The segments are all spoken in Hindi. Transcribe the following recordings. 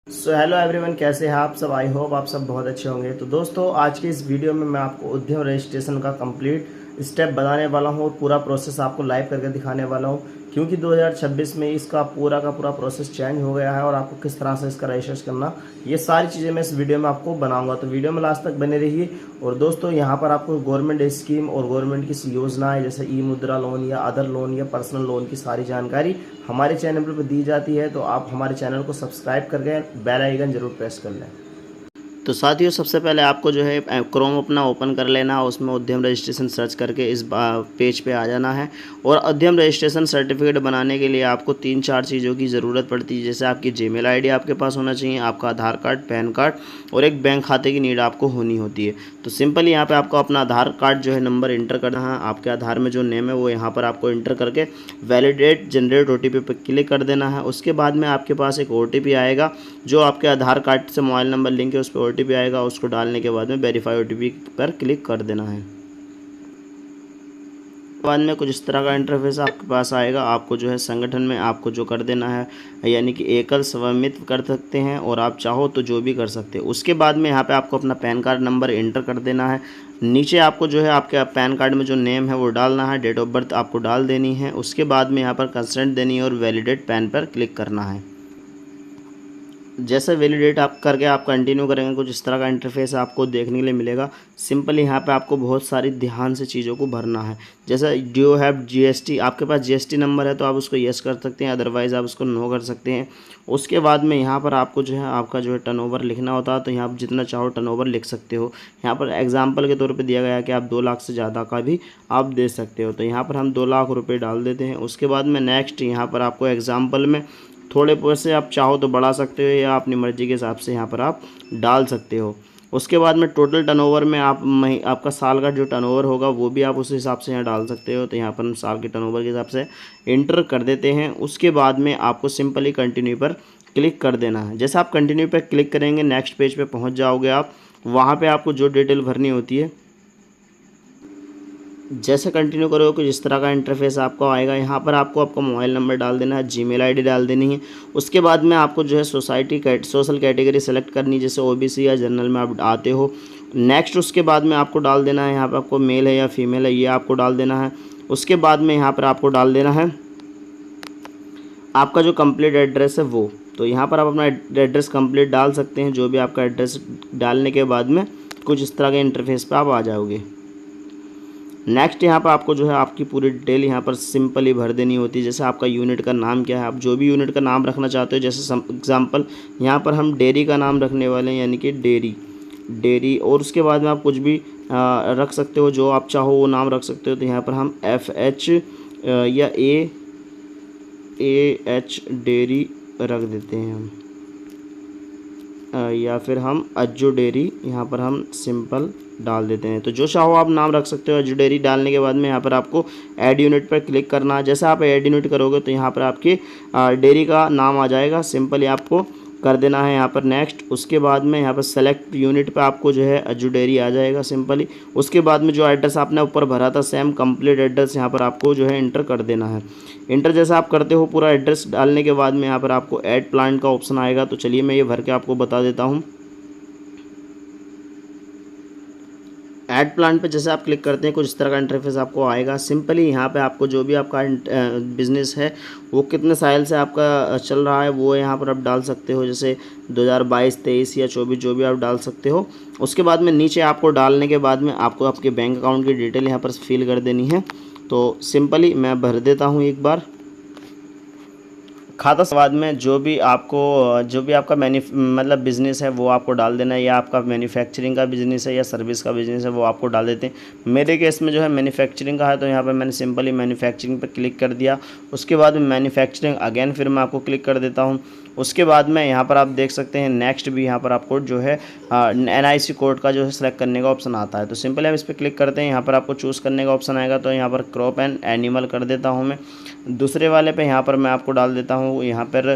सो हेलो एवरीवन, कैसे हैं आप सब। आई होप आप सब बहुत अच्छे होंगे। तो दोस्तों, आज के इस वीडियो में मैं आपको उद्यम रजिस्ट्रेशन का कंप्लीट स्टेप बताने वाला हूं और पूरा प्रोसेस आपको लाइव करके दिखाने वाला हूं, क्योंकि 2026 में इसका पूरा का पूरा प्रोसेस चेंज हो गया है और आपको किस तरह से इसका रजिस्ट्रेशन करना, ये सारी चीज़ें मैं इस वीडियो में आपको बनाऊंगा। तो वीडियो में लास्ट तक बने रहिए। और दोस्तों, यहाँ पर आपको गवर्नमेंट स्कीम और गवर्नमेंट की योजनाएं जैसे ई मुद्रा लोन या अदर लोन या पर्सनल लोन की सारी जानकारी हमारे चैनल पर दी जाती है। तो आप हमारे चैनल को सब्सक्राइब करके बेल आइकन जरूर प्रेस कर लें। तो साथियों, सबसे पहले आपको जो है क्रोम अपना ओपन कर लेना है, उसमें उद्यम रजिस्ट्रेशन सर्च करके इस पेज पे आ जाना है। और उद्यम रजिस्ट्रेशन सर्टिफिकेट बनाने के लिए आपको 3-4 चीज़ों की ज़रूरत पड़ती है, जैसे आपकी जीमेल आईडी आपके पास होना चाहिए, आपका आधार कार्ड, पैन कार्ड और एक बैंक खाते की नीड आपको होनी होती है। तो सिंपल यहाँ पर आपको अपना आधार कार्ड जो है नंबर इंटर करना है, आपके आधार में जो नेम है वो यहाँ पर आपको इंटर करके वैलिडेट जनरेट OTP पर क्लिक कर देना है। उसके बाद में आपके पास एक OTP आएगा जो आपके आधार कार्ड से मोबाइल नंबर लिंक है, उस पर OTP आएगा। उसको डालने के बाद में वेरीफाई OTP पर क्लिक कर देना है। बाद में कुछ इस तरह का इंटरफेस आपके पास आएगा। आपको जो है संगठन में आपको जो कर देना है, यानी कि एकल स्वामित्व कर सकते हैं और आप चाहो तो जो भी कर सकते हैं। उसके बाद में यहाँ पे आपको अपना पैन कार्ड नंबर इंटर कर देना है। नीचे आपको जो है आपके पैन कार्ड में जो नेम है वो डालना है, डेट ऑफ बर्थ आपको डाल देनी है। उसके बाद में यहाँ पर कंसेंट देनी है और वैलिडेट पैन पर क्लिक करना है। जैसे वैलिडेट आप करके आप कंटिन्यू करेंगे, कुछ इस तरह का इंटरफेस आपको देखने के लिए मिलेगा। सिंपल यहाँ पे आपको बहुत सारी ध्यान से चीज़ों को भरना है। जैसे डू यू हैव GST, आपके पास GST नंबर है तो आप उसको यस कर सकते हैं, अदरवाइज़ आप उसको नो कर सकते हैं। उसके बाद में यहाँ पर आपको जो है आपका जो है टर्नओवर लिखना होता है, तो यहाँ आप जितना चाहो टर्नओवर लिख सकते हो। यहाँ पर एग्जाम्पल के तौर पर दिया गया है कि आप 2 लाख से ज़्यादा का भी आप दे सकते हो। तो यहाँ पर हम 2 लाख रुपये डाल देते हैं। उसके बाद में नेक्स्ट, यहाँ पर आपको एग्जाम्पल में थोड़े पैसे आप चाहो तो बढ़ा सकते हो या अपनी मर्ज़ी के हिसाब से यहाँ पर आप डाल सकते हो। उसके बाद में टोटल टर्नओवर में आपका साल का जो टर्नओवर होगा वो भी आप उस हिसाब से यहाँ डाल सकते हो। तो यहाँ पर हम साल के टर्नओवर के हिसाब से इंटर कर देते हैं। उसके बाद में आपको सिंपली कंटिन्यू पर क्लिक कर देना है। जैसे आप कंटिन्यू पर क्लिक करेंगे, नेक्स्ट पेज पर पहुँच जाओगे आप। वहाँ पर आपको जो डिटेल भरनी होती है, जैसे कंटिन्यू करोगे कुछ इस तरह का इंटरफेस आपको आएगा। यहाँ पर आपको आपका मोबाइल नंबर डाल देना है, जीमेल आईडी डाल देनी है। उसके बाद में आपको जो है सोशल कैटेगरी सेलेक्ट करनी है, जैसे OBC या जनरल में आप आते हो। नेक्स्ट उसके बाद में आपको डाल देना है, यहाँ पर आपको मेल है या फीमेल है ये आपको डाल देना है। उसके बाद में यहाँ पर आपको डाल देना है आपका जो कंप्लीट एड्रेस है वो। तो यहाँ पर आप अपना एड्रेस कंप्लीट डाल सकते हैं। जो भी आपका एड्रेस डालने के बाद में कुछ इस तरह के इंटरफेस पर आप आ जाओगे। नेक्स्ट यहाँ पर आपको जो है आपकी पूरी डिटेल यहाँ पर सिंपली भर देनी होती है। जैसे आपका यूनिट का नाम क्या है, आप जो भी यूनिट का नाम रखना चाहते हो, जैसे एग्जांपल यहाँ पर हम डेयरी का नाम रखने वाले हैं, यानी कि डेयरी। और उसके बाद में आप कुछ भी रख सकते हो, जो आप चाहो वो नाम रख सकते हो। तो यहाँ पर हम FH या AH डेयरी रख देते हैं हम, या फिर हम अज्जू डेयरी यहाँ पर हम सिंपल डाल देते हैं। तो जो चाहो आप नाम रख सकते हो। अज्जू डेयरी डालने के बाद में यहाँ पर आपको ऐड यूनिट पर क्लिक करना है। जैसे आप ऐड यूनिट करोगे तो यहाँ पर आपकी डेयरी का नाम आ जाएगा। सिंपली आपको कर देना है यहाँ पर नेक्स्ट। उसके बाद में यहाँ पर सेलेक्ट यूनिट पे आपको जो है अज्जू डेयरी आ जाएगा सिंपली। उसके बाद में जो एड्रेस आपने ऊपर भरा था सेम कंप्लीट एड्रेस यहाँ पर आपको जो है इंटर कर देना है। इंटर जैसा आप करते हो पूरा एड्रेस डालने के बाद में यहाँ पर आपको ऐड प्लान का ऑप्शन आएगा। तो चलिए मैं ये भर के आपको बता देता हूँ। ऐड प्लान पे जैसे आप क्लिक करते हैं कुछ इस तरह का इंटरफेस आपको आएगा। सिंपली यहाँ पे आपको जो भी आपका बिज़नेस है वो कितने साल से आपका चल रहा है वो यहाँ पर आप डाल सकते हो, जैसे 2022, 23 या 24 जो भी आप डाल सकते हो। उसके बाद में नीचे आपको डालने के बाद में आपको आपके बैंक अकाउंट की डिटेल यहाँ पर फिल कर देनी है। तो सिंपली मैं भर देता हूँ एक बार खाता। बाद में जो भी आपका मतलब बिज़नेस है वो आपको डाल देना है, या आपका मैन्युफैक्चरिंग का बिज़नेस है या सर्विस का बिज़नेस है वो आपको डाल देते हैं। मेरे केस में जो है मैन्युफैक्चरिंग का है, तो यहाँ पर मैंने सिंपली मैन्युफैक्चरिंग पर क्लिक कर दिया। उसके बाद में मैन्युफैक्चरिंग अगेन फिर मैं आपको क्लिक कर देता हूँ। उसके बाद में यहाँ पर आप देख सकते हैं नेक्स्ट भी यहाँ पर आपको जो है NIC कोड का जो है सेलेक्ट करने का ऑप्शन आता है। तो सिंपली हम इस पर क्लिक करते हैं, यहाँ पर आपको चूज़ करने का ऑप्शन आएगा। तो यहाँ पर क्रॉप एंड एनिमल कर देता हूँ मैं। दूसरे वाले पे यहाँ पर मैं आपको डाल देता हूँ यहाँ पर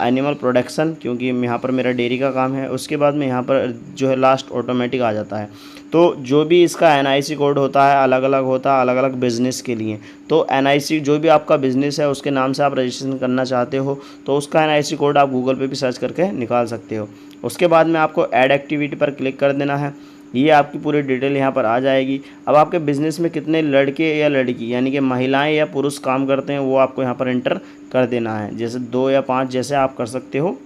एनिमल प्रोडक्शन, क्योंकि यहाँ पर मेरा डेयरी का काम है। उसके बाद में यहाँ पर जो है लास्ट ऑटोमेटिक आ जाता है। तो जो भी इसका NIC कोड होता है अलग अलग होता है, अलग अलग बिज़नेस के लिए। तो NIC जो भी आपका बिज़नेस है उसके नाम से आप रजिस्ट्रेशन करना चाहते हो तो उसका NIC कोड आप गूगल पे भी सर्च करके निकाल सकते हो। उसके बाद में आपको ऐड एक्टिविटी पर क्लिक कर देना है। ये आपकी पूरी डिटेल यहाँ पर आ जाएगी। अब आपके बिज़नेस में कितने लड़के या लड़की यानी कि महिलाएं या पुरुष काम करते हैं वो आपको यहाँ पर एंटर कर देना है। जैसे 2 या 5 जैसे आप कर सकते हो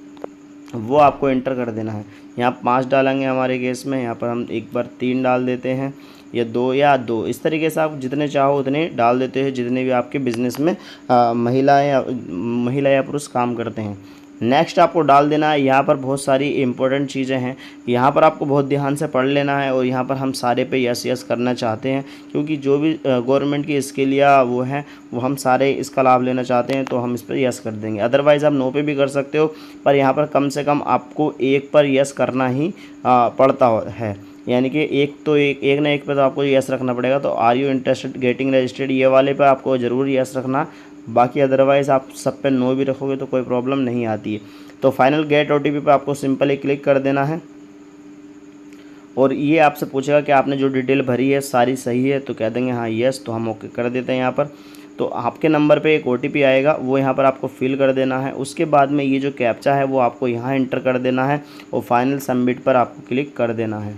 वो आपको एंटर कर देना है। यहाँ 5 डालेंगे हमारे केस में, यहाँ पर हम एक बार 3 डाल देते हैं या 2 या 2, इस तरीके से आप जितने चाहो उतने डाल देते हैं जितने भी आपके बिज़नेस में महिला या पुरुष काम करते हैं। नेक्स्ट आपको डाल देना है। यहाँ पर बहुत सारी इंपॉर्टेंट चीज़ें हैं, यहाँ पर आपको बहुत ध्यान से पढ़ लेना है और यहाँ पर हम सारे पे यस यस करना चाहते हैं क्योंकि जो भी गवर्नमेंट की स्कीम या वो है वो हम सारे इसका लाभ लेना चाहते हैं तो हम इस पर यस कर देंगे। अदरवाइज़ आप नो पे भी कर सकते हो, पर यहाँ पर कम से कम आपको एक पर यस करना ही पड़ता है, यानी कि एक ना एक पे तो आपको यस रखना पड़ेगा। तो are you interested getting registered ये वाले पे आपको ज़रूर यस रखना, बाकी अदरवाइज़ आप सब पे नो भी रखोगे तो कोई प्रॉब्लम नहीं आती है। तो फाइनल गेट OTP पे आपको सिंपली क्लिक कर देना है और ये आपसे पूछेगा कि आपने जो डिटेल भरी है सारी सही है, तो कह देंगे हाँ यस, तो हम ओके कर देते हैं यहाँ पर। तो आपके नंबर पे एक OTP आएगा, वो यहाँ पर आपको फिल कर देना है। उसके बाद में ये जो कैप्चा है वो आपको यहाँ एंटर कर देना है और फाइनल सबमिट पर आपको क्लिक कर देना है।